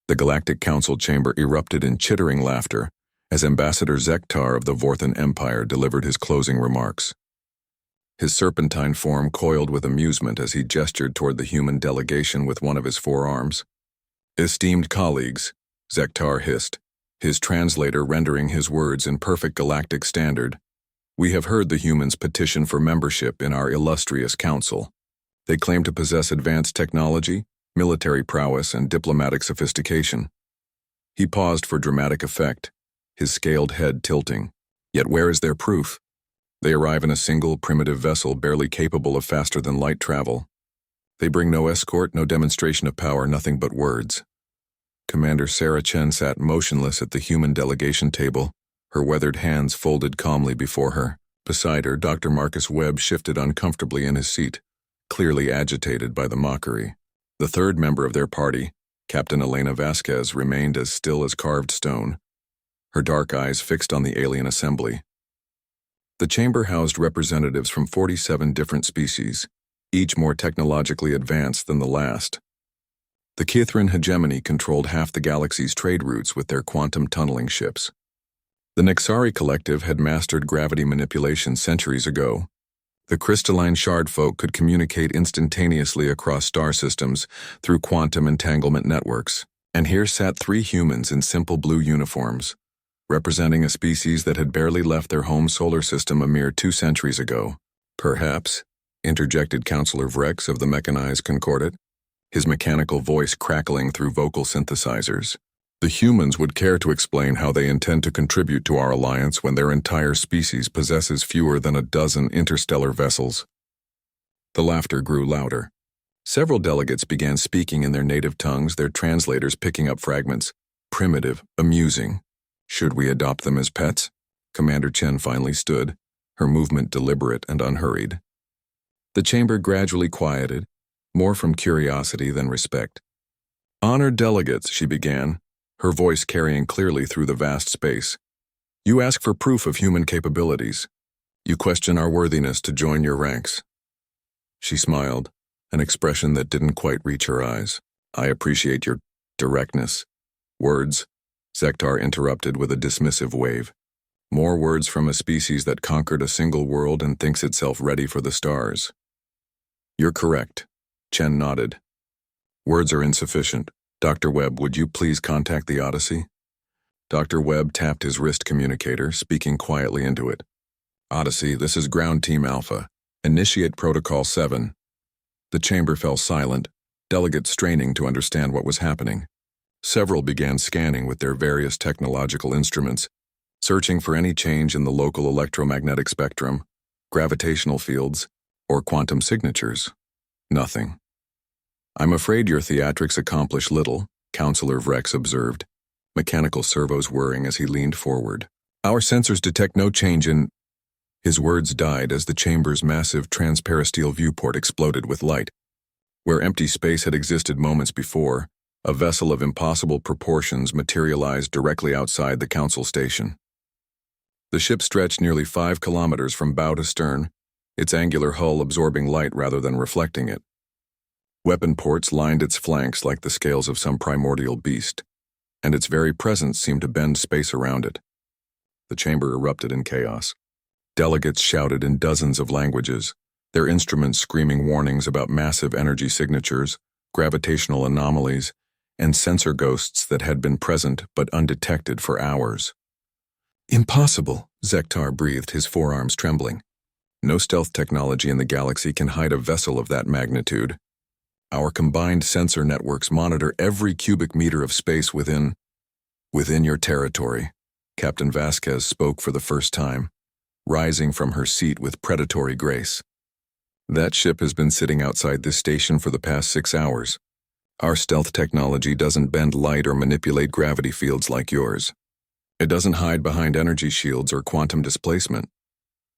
The Galactic Council chamber erupted in chittering laughter as Ambassador Zektar of the Vorthan Empire delivered his closing remarks. His serpentine form coiled with amusement as he gestured toward the human delegation with one of his forearms. "Esteemed colleagues," Zektar hissed, his translator rendering his words in perfect galactic standard, "we have heard the humans petition for membership in our illustrious council. They claim to possess advanced technology, military prowess, and diplomatic sophistication." He paused for dramatic effect, his scaled head tilting. Yet where is their proof? They arrive in a single, primitive vessel barely capable of faster-than-light travel. They bring no escort, no demonstration of power, nothing but words. Commander Sarah Chen sat motionless at the human delegation table, her weathered hands folded calmly before her. Beside her, Dr. Marcus Webb shifted uncomfortably in his seat, clearly agitated by the mockery. The third member of their party, Captain Elena Vasquez, remained as still as carved stone, her dark eyes fixed on the alien assembly. The chamber housed representatives from 47 different species, each more technologically advanced than the last. The Kithran hegemony controlled half the galaxy's trade routes with their quantum tunneling ships. The Nexari collective had mastered gravity manipulation centuries ago. The crystalline shard folk could communicate instantaneously across star systems through quantum entanglement networks. And here sat 3 humans in simple blue uniforms, representing a species that had barely left their home solar system a mere 2 centuries ago. "Perhaps," interjected Counselor Vrex of the mechanized Concordat, his mechanical voice crackling through vocal synthesizers, "the humans would care to explain how they intend to contribute to our alliance when their entire species possesses fewer than a dozen interstellar vessels." The laughter grew louder. Several delegates began speaking in their native tongues, their translators picking up fragments. "Primitive, amusing. Should we adopt them as pets?" Commander Chen finally stood, her movement deliberate and unhurried. The chamber gradually quieted, more from curiosity than respect. "Honored delegates," she began, her voice carrying clearly through the vast space. "You ask for proof of human capabilities. You question our worthiness to join your ranks." She smiled, an expression that didn't quite reach her eyes. "I appreciate your directness. Words," Zektar interrupted with a dismissive wave. "More words from a species that conquered a single world and thinks itself ready for the stars." "You're correct," Chen nodded. "Words are insufficient. Dr. Webb, would you please contact the Odyssey?" Dr. Webb tapped his wrist communicator, speaking quietly into it. "Odyssey, this is Ground Team Alpha. Initiate Protocol 7. The chamber fell silent, delegates straining to understand what was happening. Several began scanning with their various technological instruments, searching for any change in the local electromagnetic spectrum, gravitational fields, or quantum signatures. Nothing. "I'm afraid your theatrics accomplish little," Counselor Vrex observed, mechanical servos whirring as he leaned forward. "Our sensors detect no change in—" His words died as the chamber's massive transparisteel viewport exploded with light. Where empty space had existed moments before, a vessel of impossible proportions materialized directly outside the council station. The ship stretched nearly 5 kilometers from bow to stern, its angular hull absorbing light rather than reflecting it. Weapon ports lined its flanks like the scales of some primordial beast, and its very presence seemed to bend space around it. The chamber erupted in chaos. Delegates shouted in dozens of languages, their instruments screaming warnings about massive energy signatures, gravitational anomalies, and sensor ghosts that had been present but undetected for hours. "Impossible," Zektar breathed, his forearms trembling. "No stealth technology in the galaxy can hide a vessel of that magnitude. Our combined sensor networks monitor every cubic meter of space within your territory." Captain Vasquez spoke for the first time, rising from her seat with predatory grace. "That ship has been sitting outside this station for the past 6 hours. Our stealth technology doesn't bend light or manipulate gravity fields like yours. It doesn't hide behind energy shields or quantum displacement."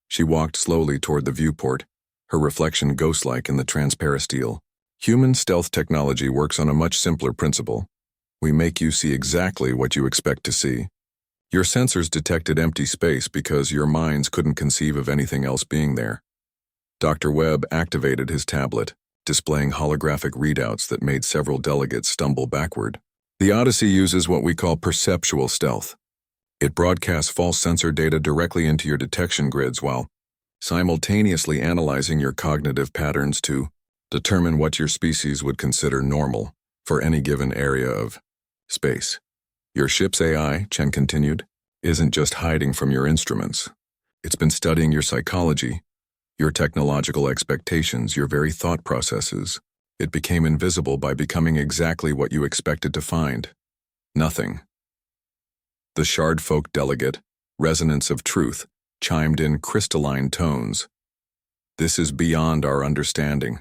She walked slowly toward the viewport, her reflection ghost-like in the transparisteel. "Human stealth technology works on a much simpler principle. We make you see exactly what you expect to see. Your sensors detected empty space because your minds couldn't conceive of anything else being there." Dr. Webb activated his tablet, displaying holographic readouts that made several delegates stumble backward. The Odyssey uses what we call perceptual stealth. It broadcasts false sensor data directly into your detection grids while simultaneously analyzing your cognitive patterns to determine what your species would consider normal for any given area of space. Your ship's AI, Chen continued, isn't just hiding from your instruments. It's been studying your psychology, your technological expectations, your very thought processes. It became invisible by becoming exactly what you expected to find. Nothing. The Shard Folk delegate, Resonance of Truth, chimed in crystalline tones. This is beyond our understanding.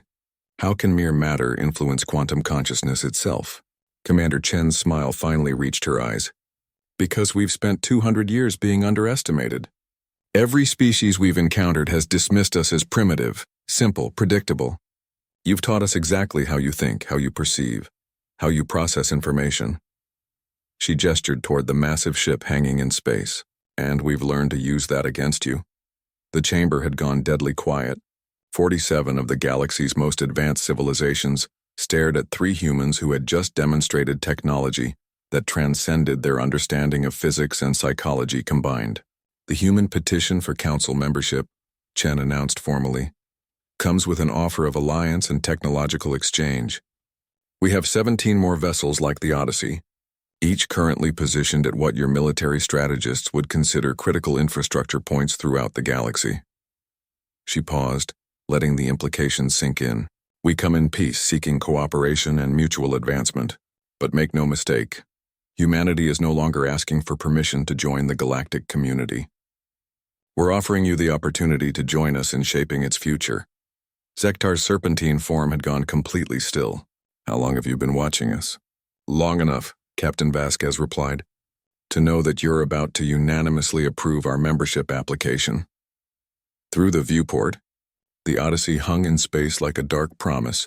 How can mere matter influence quantum consciousness itself? Commander Chen's smile finally reached her eyes. Because we've spent 200 years being underestimated. Every species we've encountered has dismissed us as primitive, simple, predictable. You've taught us exactly how you think, how you perceive, how you process information. She gestured toward the massive ship hanging in space, and we've learned to use that against you. The chamber had gone deadly quiet. 47 of the galaxy's most advanced civilizations stared at 3 humans who had just demonstrated technology that transcended their understanding of physics and psychology combined. The human petition for council membership, Chen announced formally, comes with an offer of alliance and technological exchange. We have 17 more vessels like the Odyssey, each currently positioned at what your military strategists would consider critical infrastructure points throughout the galaxy. She paused, letting the implications sink in. We come in peace, seeking cooperation and mutual advancement. But make no mistake, humanity is no longer asking for permission to join the galactic community. We're offering you the opportunity to join us in shaping its future. Zektar's serpentine form had gone completely still. How long have you been watching us? Long enough, Captain Vasquez replied, to know that you're about to unanimously approve our membership application. Through the viewport, the Odyssey hung in space like a dark promise,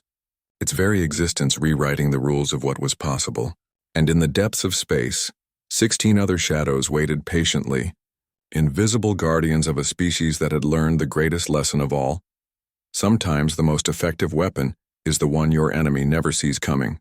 its very existence rewriting the rules of what was possible. And in the depths of space, 16 other shadows waited patiently, invisible guardians of a species that had learned the greatest lesson of all. Sometimes the most effective weapon is the one your enemy never sees coming.